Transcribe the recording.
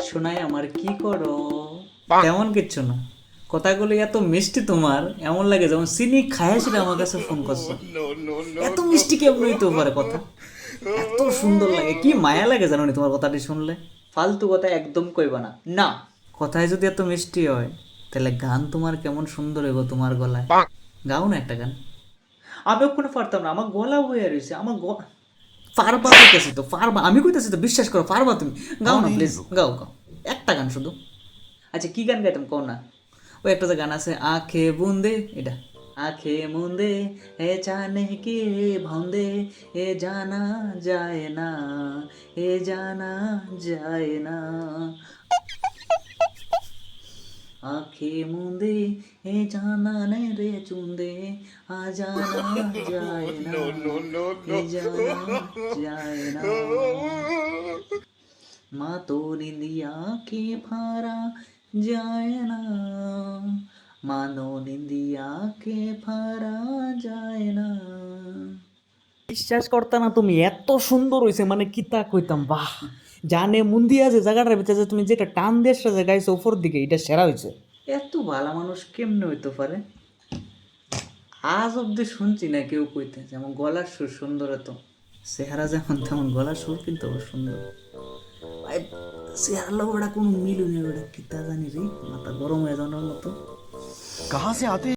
শোনাই আমার কি করো? তেমন কিচ্ছু না, কথাগুলো এত মিষ্টি তোমার, এমন লাগে যেমন চিনি খাইয়াছিল আমার কাছে ফোন করছো। এত মিষ্টি কেমন হইতে পারে কথা? এত সুন্দর লাগে, কি মায়া লাগে জানো নি তোমার কথাটি শুনলে। ফালতু কথা একদম কইবা না, না। কথায় যদি এত মিষ্টি হয়, তাহলে গান তোমার কেমন সুন্দর হইব তোমার গলায়। গাও না একটা গান। আমি ওখানে পারতাম না, আমার গলা বয়ে রয়েছে, আমার পারবা কইতেছি তো, পারবা, আমি কইতেছি তো, বিশ্বাস করো পারবা তুমি। গাও না প্লিজ, গাও গাও একটা গান শুধু। আচ্ছা কি গান গাইতাম কও না। ওই একটা যে গান আছে, আখে বুন্দে, এটা। আখে মুন্দে এ জানে কি ভাউন্দে, এ জানা যায় না, এ জানা যায় না। আখে মুন্দে এ জানা নে রে চুন্দে, আ জানা যায় না, এ জানা যায় না। মা তো নিন্দিয়া কে ফারা যায় না, মানো নিন্দিয়া কে ফারা যায় না। বিশ্বাস করতা না তুমি, এত সুন্দর হইছে, মানে কিতা কইতাম, বাহ। জানে মুন্দিয়া যে জায়গাটার ভিতরে তুমি যেটা টান দেশটা যে গাইছো উপর দিকে, এটা সেরা হইছে। এত ভালো মানুষ কেমনে হইতে পারে? আজ অব্দি শুনছি না কেউ কইতে যে আমার গলার সুর সুন্দর, এত চেহারা যেমন তেমন গলার সুর কিন্তু আবার সুন্দর। ভাই, চেহারা লোক ওটা কোনো মিলুনি, ওটা কিতা জানি রে, মাথা গরম হয়ে যাওয়ার মতো। कहाँ से आते